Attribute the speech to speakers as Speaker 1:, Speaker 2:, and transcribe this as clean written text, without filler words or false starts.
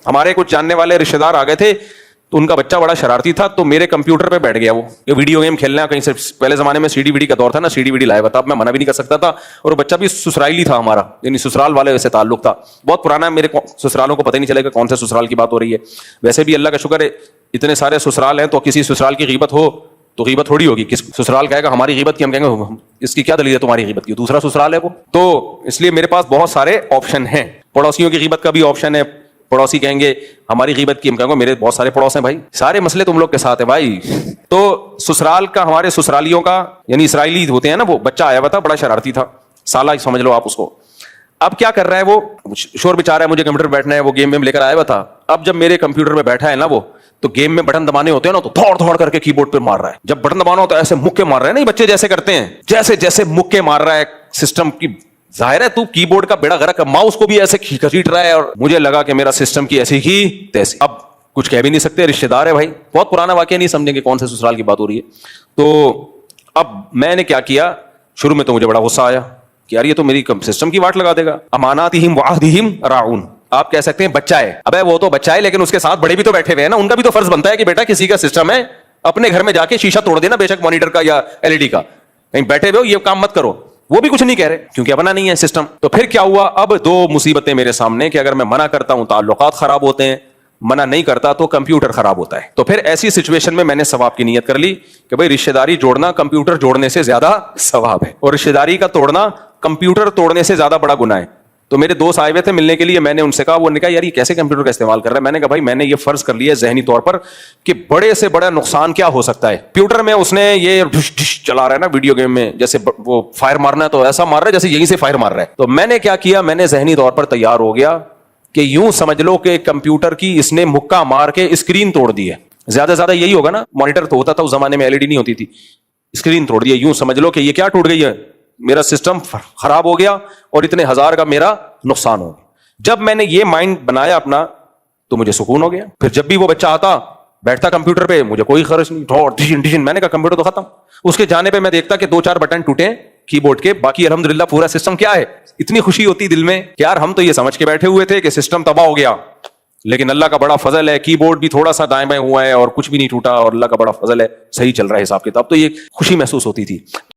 Speaker 1: ہمارے کچھ جاننے والے رشتے دار آ گئے تھے تو ان کا بچہ بڑا شرارتی تھا, تو میرے کمپیوٹر پہ بیٹھ گیا وہ ویڈیو گیم کھیلنا. کہیں سے پہلے زمانے میں سی ڈی ویڈی کا دور تھا نا, سی ڈی ویڈی لائے ہوا تھا, اب میں منع بھی نہیں کر سکتا تھا. اور وہ بچہ بھی سسرالی تھا ہمارا, یعنی سسرال والے سے تعلق تھا, بہت پرانا. میرے سسرالوں کو پتہ نہیں چلے گا کون سے سسرال کی بات ہو رہی ہے. ویسے بھی اللہ کا شکر ہے اتنے سارے سسرال ہیں, تو کسی سسرال کی غیبت ہو تو غیبت تھوڑی ہوگی. کس سسرال کہے گا ہماری غیبت کی, ہم کہیں گے اس کی کیا دلیل ہے تمہاری غیبت کی, دوسرا سسرال ہے وہ. تو اس لیے میرے پاس بہت سارے آپشن ہیں. پڑوسیوں کی غیبت کا بھی آپشن ہے, پڑوسی کہیں گے ہماری غیبت کی, ہم کہیں گے میرے بہت سارے پڑوس ہیں بھائی, سارے مسئلے تم لوگ کے ساتھ ہیں بھائی. تو سسرال کا, ہمارے سسرالیوں کا یعنی اسرائیلی ہوتے ہیں نا, وہ بچہ آیا ہوا تھا بڑا شرارتی تھا, سالہ سمجھ لو آپ اس کو. اب کیا کر رہا ہے وہ, شور بچا رہا ہے, مجھے کمپیوٹر بیٹھنا ہے, وہ گیم ویم لے کر آیا ہوا تھا. اب جب میرے کمپیوٹر پہ بیٹھا ہے نا وہ, تو گیم میں بٹن دبانے ہوتے ہیں نا, تو دوڑ دوڑ کر کے کی بورڈ پہ مار رہا ہے. جب بٹن دبانا ہوتا ہے ایسے مکے مار رہا ہے, نہیں بچے جیسے کرتے ہیں, جیسے جیسے مکے مار رہا ہے سسٹم کی. ظاہر ہے تو کی بورڈ کا بیڑا غرق ہے, ماؤس کو بھی ایسے کھیچ رہا ہے, اور مجھے لگا کہ میرا سسٹم کی ایسی ہی تیسی. اب کچھ کہہ بھی نہیں سکتے, رشتے دار ہے بھائی, بہت پرانا واقعہ, نہیں سمجھیں گے کون سے سسرال کی بات ہو رہی ہے. تو اب میں نے کیا کیا, شروع میں تو مجھے بڑا غصہ آیا کہ یار یہ تو میری سسٹم کی واٹ لگا دے گا. اماناتہم وعہدہم راعون, آپ کہہ سکتے ہیں بچہ ہے, ابے وہ تو بچہ ہے لیکن اس کے ساتھ بڑے بھی تو بیٹھے ہوئے ہیں نا, ان کا بھی تو فرض بنتا ہے کہ بیٹا کسی کا سسٹم ہے اپنے گھر میں جا کے شیشہ توڑ دینا, بے شک مانیٹر کا یا ایل ای ڈی کا, کہیں بیٹھے ہوئے ہو یہ کام مت کرو. وہ بھی کچھ نہیں کہہ رہے کیونکہ اپنا نہیں ہے سسٹم. تو پھر کیا ہوا, اب دو مصیبتیں میرے سامنے کہ اگر میں منع کرتا ہوں تعلقات خراب ہوتے ہیں, منع نہیں کرتا تو کمپیوٹر خراب ہوتا ہے. تو پھر ایسی سچویشن میں نے ثواب کی نیت کر لی کہ بھائی رشتہ داری جوڑنا کمپیوٹر جوڑنے سے زیادہ ثواب ہے, اور رشتہ داری کا توڑنا کمپیوٹر توڑنے سے زیادہ بڑا گناہ ہے. تو میرے دوست آئے ہوئے تھے ملنے کے لیے, میں نے ان سے کہا, وہ نے کہا یار یہ کیسے کمپیوٹر کا استعمال کر رہا ہے. میں نے کہا بھائی میں نے یہ فرض کر لیا ہے ذہنی طور پر کہ بڑے سے بڑا نقصان کیا ہو سکتا ہے کمپیوٹر میں. اس نے یہ ڈش ڈش چلا رہا ہے نا ویڈیو گیم میں, جیسے وہ فائر مارنا ہے تو ایسا مار رہا ہے جیسے یہیں سے فائر مار رہا ہے. تو میں نے کیا کیا, میں نے ذہنی طور پر تیار ہو گیا کہ یوں سمجھ لو کہ کمپیوٹر کی اس نے مکہ مار کے اسکرین توڑ دی ہے. زیادہ سے زیادہ یہی ہوگا نا, مانیٹر تو ہوتا تھا اس زمانے میں, ایل ای ڈی نہیں ہوتی تھی, اسکرین توڑ دی ہے. یوں سمجھ لو کہ یہ کیا ٹوٹ گئی ہے, میرا سسٹم خراب ہو گیا اور اتنے ہزار کا میرا نقصان ہو گیا. جب میں نے یہ مائنڈ بنایا اپنا تو مجھے سکون ہو گیا. پھر جب بھی وہ بچہ آتا بیٹھتا کمپیوٹر پہ, مجھے کوئی خرچ نہیں, میں نے کہا کمپیوٹر تو ختم. اس کے جانے پہ میں دیکھتا کہ 2-4 بٹن ٹوٹے کی بورڈ کے, باقی الحمدللہ پورا سسٹم کیا ہے. اتنی خوشی ہوتی دل میں کہ یار ہم تو یہ سمجھ کے بیٹھے ہوئے تھے کہ سسٹم تباہ ہو گیا, لیکن اللہ کا بڑا فضل ہے کی بورڈ بھی تھوڑا سا دائیں بائیں ہوا ہے اور کچھ بھی نہیں ٹوٹا, اور اللہ کا بڑا فضل ہے صحیح چل رہا ہے حساب کتاب. تو یہ خوشی محسوس ہوتی تھی.